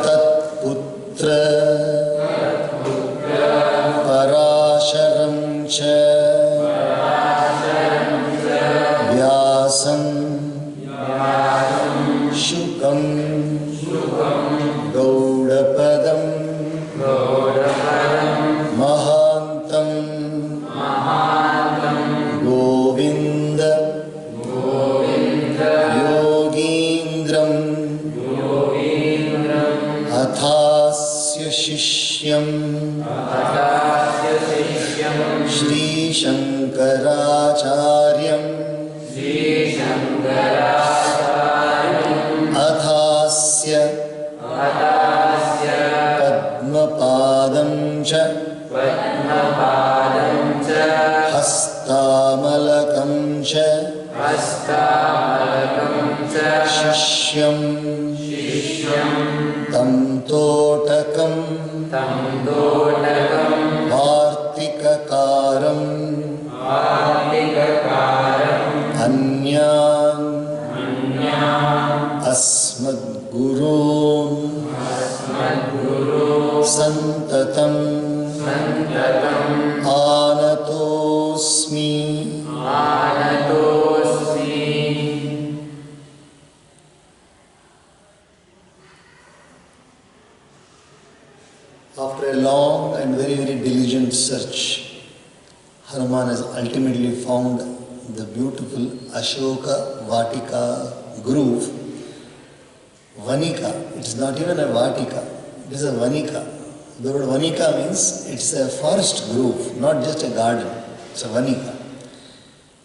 तत्पुत्र पराशरं च व्यासं शुकं गौडपदं महान्तं गोविन्द योगीन्द्रं अथास्य शिष्यं श्रीशङ्कराचार्यं अथास्य पद्मपादं च हस्तामलकं च शिष्यं तं तोटकं वार्तिककारं अन्यान् अस्मद्गुरून् सन्ततं आनतोऽस्मि। After a long and very, very diligent search, Hanuman has ultimately found the beautiful Ashoka Vatika grove. Vanika, it is not even a Vatika, it is a Vanika. The word Vanika means it's a forest grove, not just a garden, it's a Vanika.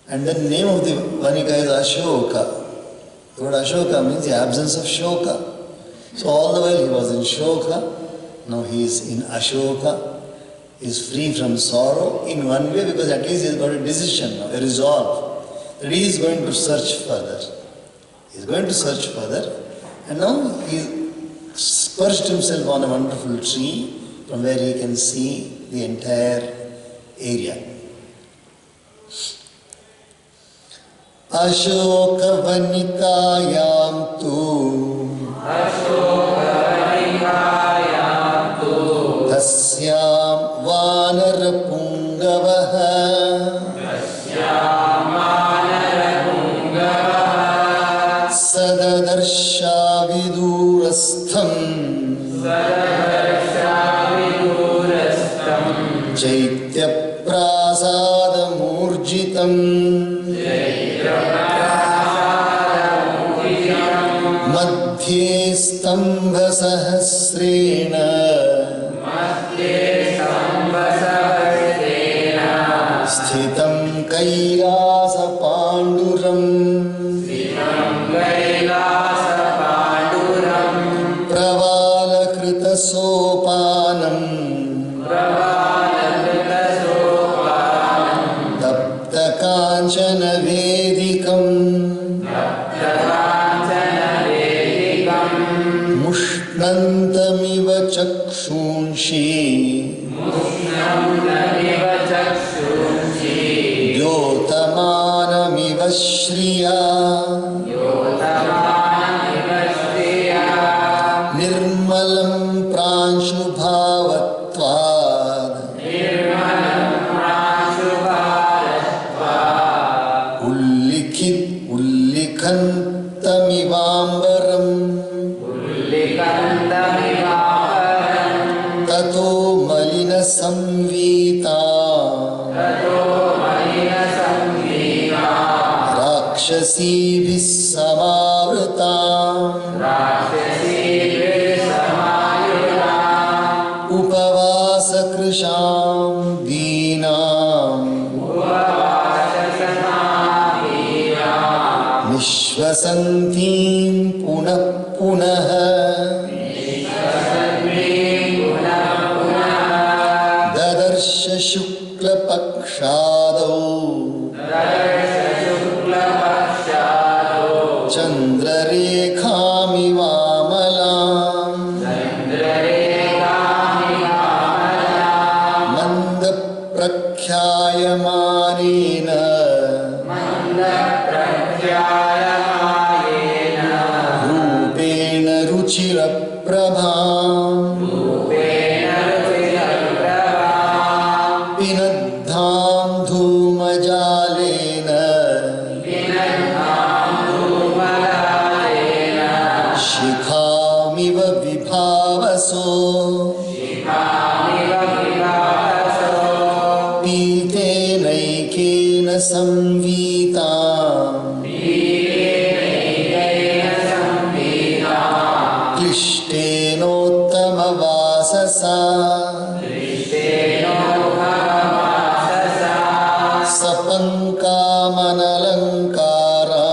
And the name of the Vanika is Ashoka. The word Ashoka means the absence of Shoka. So all the while he was in Shoka, now he is in Ashoka, he is free from sorrow in one way because at least he has got a decision now, a resolve that he is going to search further. He is going to search further and now he perched himself on a wonderful tree from where he can see the entire area. Ashoka Vanikayam tu Tasyam Vanarapungavaha Sadadarsha Vidurastham Chaitya Prasadamurjitam Madhye Stambha Sahasrena Sthitam Kailasa Panduram Pravala Sopanam Tapta Kanchana Vedikam Mushnantamiva Chakshunshi Yotamanamiva Shriya Nirmalam Pranshubhavatvad Ullikhantamivambaram Tato Malina Samvita Rakshasibhis Samavrita Upavasa Krisham Deenam Vishwasantim Punah Punah Dadarsha Shukla Pakshadau Chandra Rekhamivamalam Manda Prakhyayamanena सपङ्कामनलङ्कारा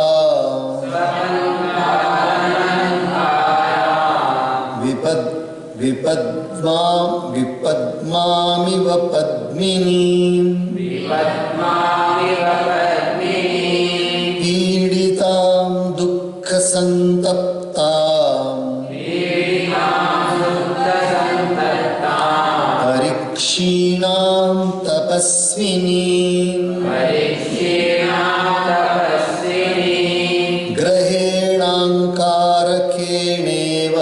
विपद्मामिव पद्मिनीं पीडितां दुःखसन्तप्तां परीक्षीणां तपस्विनीं ग्रहेणाङ्कारकेणेव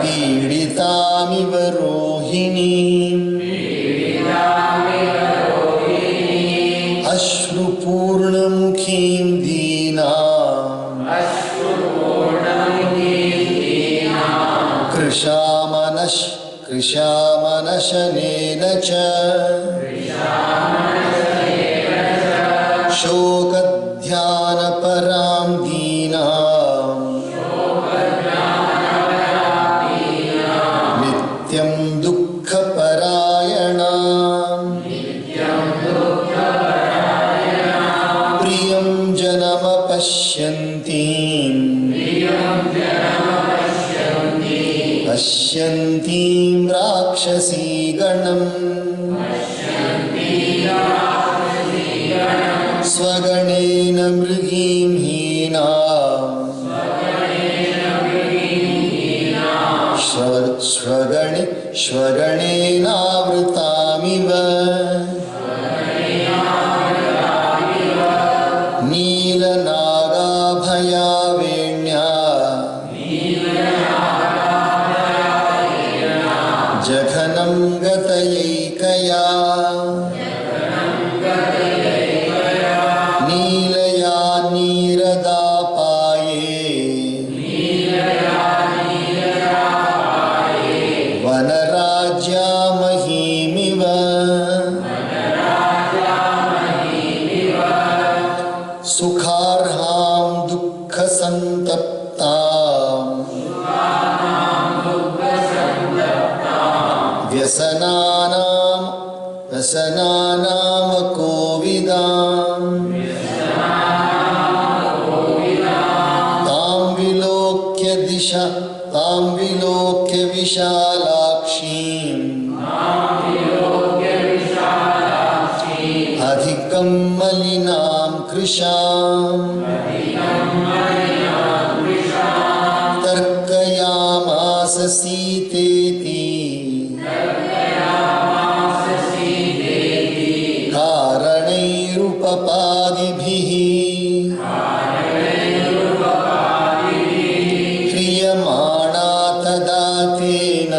पीडितामिव रोहिणीम् अश्रुपूर्णमुखीं दीनाम् कृशामनशनेन च शोकध्यानपरां दीनाम् नित्यं दुःखपरायणाम् प्रियं जनमपश्यन्तीं पश्यन्तीं राक्षसीगणम् स्वगणेन मृगीं हीनाम् श्वगणेनावृतामिव नीलनागाभयावेण्या जघनं गतयैकया नीलया नीरदापाये वनराज्यामहीमिव सुखार्हां दुःखसन्तप्तां व्यसनानामकोविदां तां विलोक्य विशालाक्षीं अधिकं मलिनां कृशाम् तर्कयामास सीतेति कारणैरुपपादिभिः क्रियमाणा तदा तेन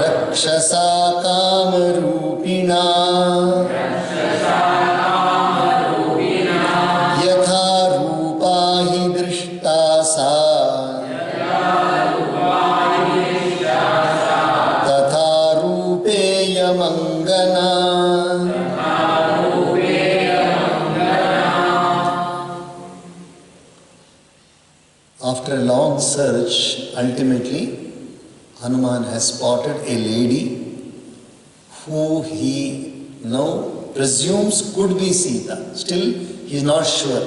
रक्षसा कामरूपिणा यथा रूपा हि दृष्टा सा तथा रूपेयमङ्गना। After a long search, ultimately Hanuman has spotted a lady who he now presumes could be Sita. Still, he is not sure.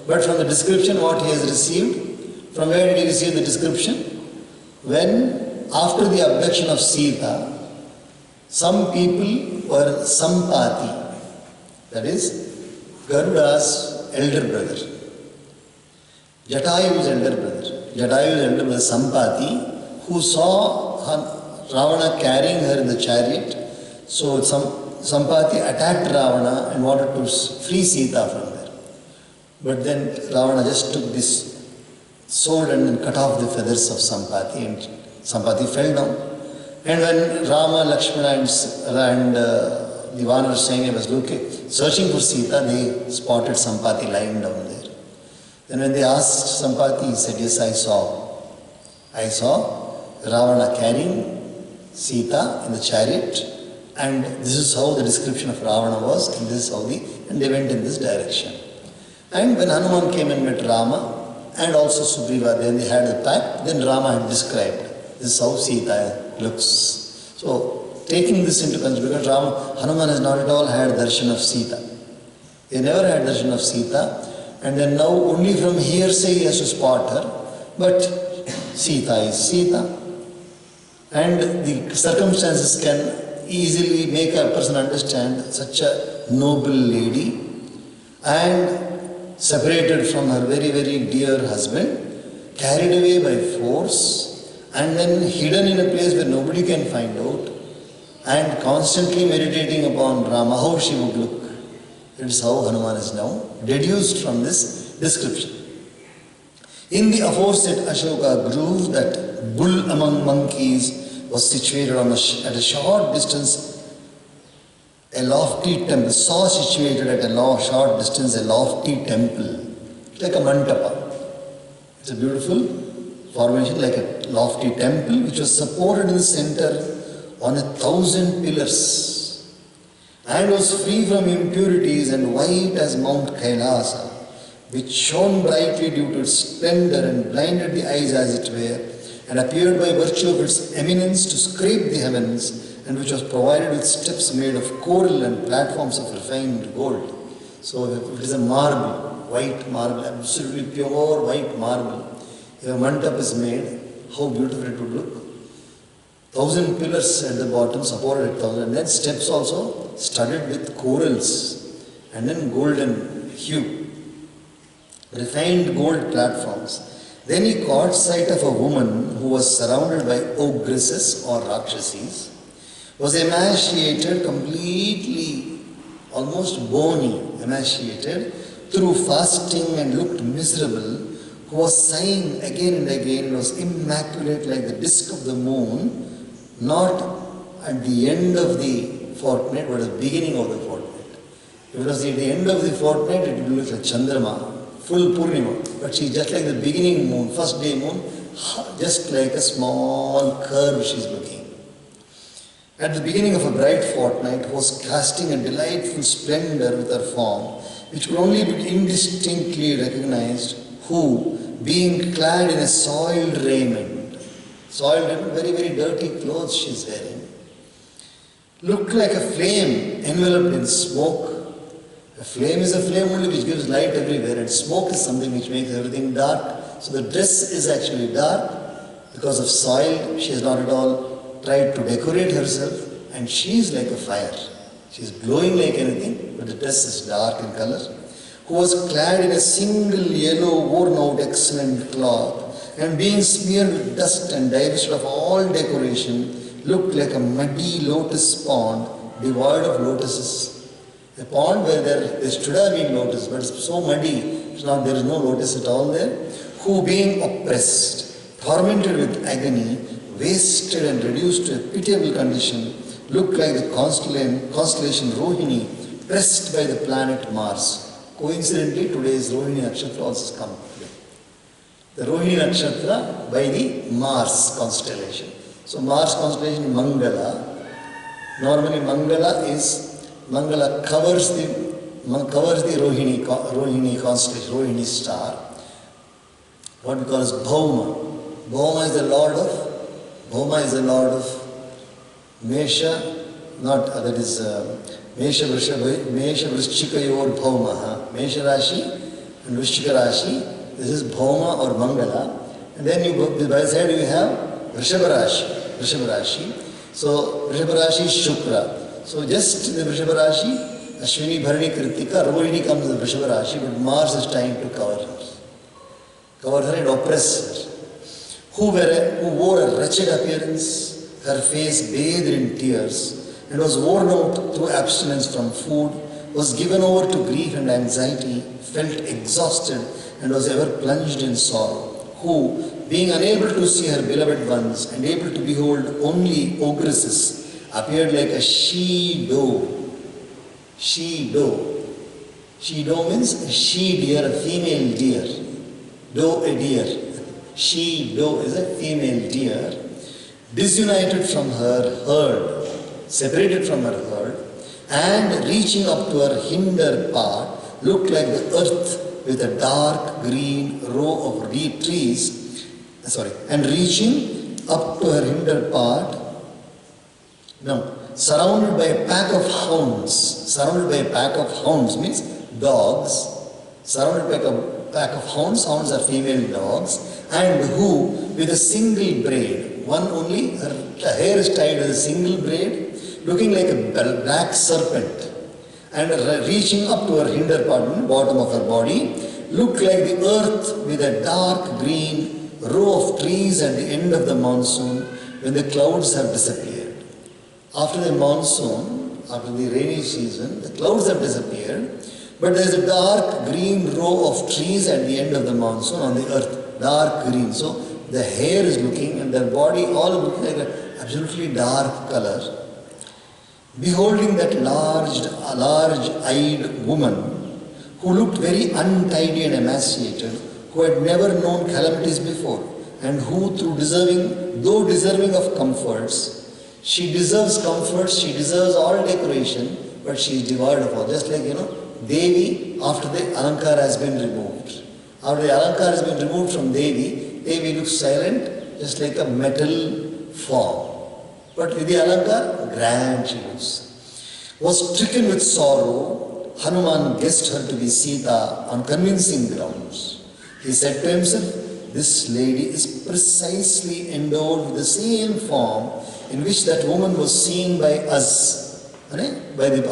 But from the description what he has received, from where did he receive the description? When, after the abduction of Sita, some people were Sampati, that is, Garuda's elder brother. Jatayu's elder brother. Jatayu's elder brother Sampati, who saw Ravana carrying her in the chariot. So Sampati attacked Ravana and wanted to free Sita from there. But then Ravana just took this sword and then cut off the feathers of Sampati, and Sampati fell down. And when Rama, Lakshmana and the Vanar Sainya was searching for Sita, they spotted Sampati lying down there. Then when they asked Sampati, he said, yes, I saw Ravana carrying Sita in the chariot, and this is how the description of Ravana was, and this is how and they went in this direction. And when Hanuman came and met Rama, and also Sugriva, then they had the pact, then Rama had described, this is how Sita looks. So, taking this into consideration, because Hanuman has not at all had darshan of Sita. He never had darshan of Sita, and then now only from hearsay he has to spot her, but Sita is Sita. And the circumstances can easily make a person understand such a noble lady, and separated from her very, very dear husband, carried away by force, and then hidden in a place where nobody can find out, and constantly meditating upon Rama, how she would look. That is how Hanuman is now deduced from this description. In the aforesaid Ashoka grove, that bull among monkeys was situated at a short distance. A lofty temple, saw situated at a short distance a lofty temple, like a mantapa. It's a beautiful formation, like a lofty temple, which was supported in the center on 1,000 pillars, and was free from impurities and white as Mount Kailash, which shone brightly due to its splendor and blinded the eyes as it were, and appeared by virtue of its eminence to scrape the heavens, and which was provided with steps made of coral and platforms of refined gold. So it is a marble, white marble, absolutely pure white marble. If a mandap is made, how beautiful it would look. 1,000 pillars at the bottom, supported at 1,000, and then steps also studded with corals, and then golden hue, refined gold platforms. Then he caught sight of a woman who was surrounded by ogresses or rakshasis, was emaciated completely, almost bony, emaciated, through fasting and looked miserable, who was sighing again and again, was immaculate like the disk of the moon, not at the end of the fortnight, but at the beginning of the fortnight. If it was at the end of the fortnight, it would look like Chandrama, full Purnima, but she's just like the beginning moon, first day moon, just like a small curve she's looking. At the beginning of a bright fortnight, was casting a delightful splendor with her form, which could only be indistinctly recognized, who, being clad in a soiled raiment, very, very dirty clothes she's wearing, looked like a flame enveloped in smoke. A flame is a flame only which gives light everywhere, and smoke is something which makes everything dark. So the dress is actually dark because of soil. She has not at all tried to decorate herself, and she is like a fire. She is glowing like anything, but the dress is dark in color. Who was clad in a single yellow, worn-out, excellent cloth, and being smeared with dust and divested of all decoration, looked like a muddy lotus pond, devoid of lotuses. A pond where there should have been lotus, but it's so muddy, there is no lotus at all there. Who, being oppressed, tormented with agony, wasted and reduced to a pitiable condition, looked like the constellation Rohini, pressed by the planet Mars. Coincidentally, today's Rohini Nakshatra also has come. The Rohini Nakshatra by the Mars constellation. So Mars constellation Mangala. Normally Mangala covers the Rohini constellation, Rohini star. What we call as Bhauma. Bhauma is the lord of Mesha, Mesha Vrishchikayor Bhauma. Mesha Rashi and Vrishchika Rashi. This is Bhauma or Mangala. And then by the side you have Vrishabha Rashi. So Vrishabha Rashi is Shukra. So just the Vrishabha Rashi, Ashwini, Bharani, Kritika, Rohini comes in the Vrishabha Rashi, but Mars is trying to cover her and oppress her. Who wore a wretched appearance, her face bathed in tears, and was worn out through abstinence from food, was given over to grief and anxiety, felt exhausted, and was ever plunged in sorrow. Who, being unable to see her beloved ones and able to behold only ogresses, appeared like a she-doe. She-doe. She-doe means a she-deer, a female deer. Doe, a deer. She-doe is a female deer. disunited from her herd, separated from her herd, and reaching up to her hinder part, looked like the earth with a dark green row of trees, and reaching up to her hinder part, surrounded by a pack of hounds. Surrounded by a pack of hounds means dogs. Surrounded by a pack of hounds. Hounds are female dogs. And who, with a single braid, one only, her hair is tied with a single braid, looking like a black serpent, and reaching up to her hinder part, bottom of her body, looked like the earth with a dark green row of trees at the end of the monsoon when the clouds have disappeared. After the monsoon, after the rainy season, the clouds have disappeared, but there is a dark green row of trees at the end of the monsoon on the earth, dark green. So the hair is looking and their body all looking like an absolutely dark color. Beholding that large-eyed woman who looked very untidy and emaciated, who had never known calamities before, and who, though deserving of comforts, she deserves comforts, she deserves all decoration, but she is devoid of all. Just like, Devi, after the Alankar has been removed. After the Alankar has been removed from Devi, Devi looks silent, just like a metal form. But with the Alankar, grand she looks. Was stricken with sorrow, Hanuman guessed her to be Sita on convincing grounds. He said to himself, this lady is precisely endowed with the same form in which that woman was seen by us, by the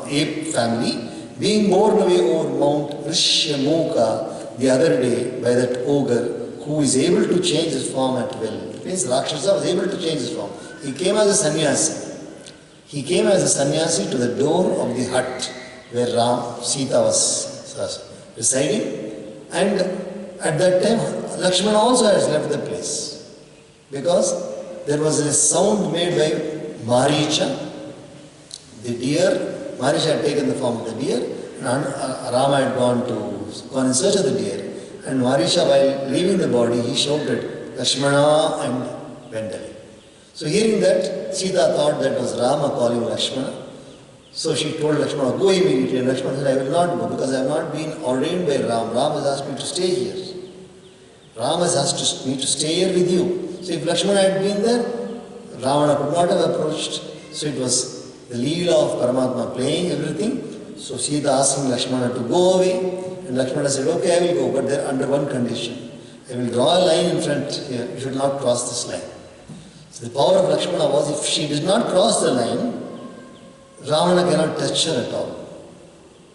ape family, being borne away over Mount Rishyamuka the other day by that ogre who is able to change his form at will. It means Rakshasa was able to change his form. He came as a sannyasi. He came as a sannyasi to the door of the hut where Sita was residing, and at that time Lakshmana also has left the place because there was a sound made by Maricha, the deer. Maricha had taken the form of the deer, and Rama had gone in search of the deer, and Maricha, while leaving the body, he shouted Lakshmana and went away. So hearing that, Sita thought that was Rama calling Lakshmana. So she told Lakshmana, go immediately. And Lakshmana said, I will not go because I have not been ordained by Ram. Ram has asked me to stay here. Ram has asked me to stay here with you. So if Lakshmana had been there, Ravana could not have approached. So it was the Leela of Paramatma playing everything. So Sita asking Lakshmana to go away. And Lakshmana said, okay, I will go, but there under one condition. I will draw a line in front here. You should not cross this line. So the power of Lakshmana was, if she did not cross the line, Ravana cannot touch her at all.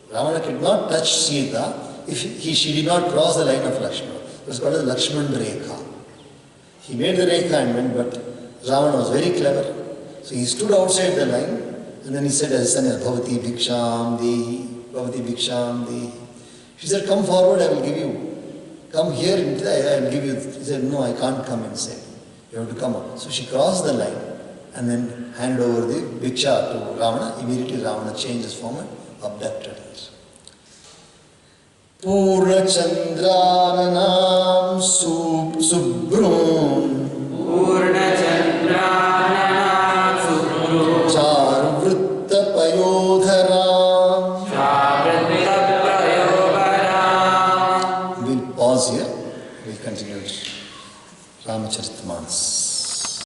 Ravana could not touch Sita if she did not cross the line of Lakshmana. It was called the Lakshman Rekha. He made the Rekha and went, but Ravana was very clever. So he stood outside the line and then he said, as a son, Bhavati Bhiksham Dehi, Bhavati Bhiksham Dehi. She said, come forward, I will give you. Come here, I will give you. He said, no, I can't come inside. You have to come out. So she crossed the line and then handed over the Bhiksha to Ravana. Immediately Ravana changed his form and abducted her. Purna Chandranam Subhrun Purna Chandranam Subhrun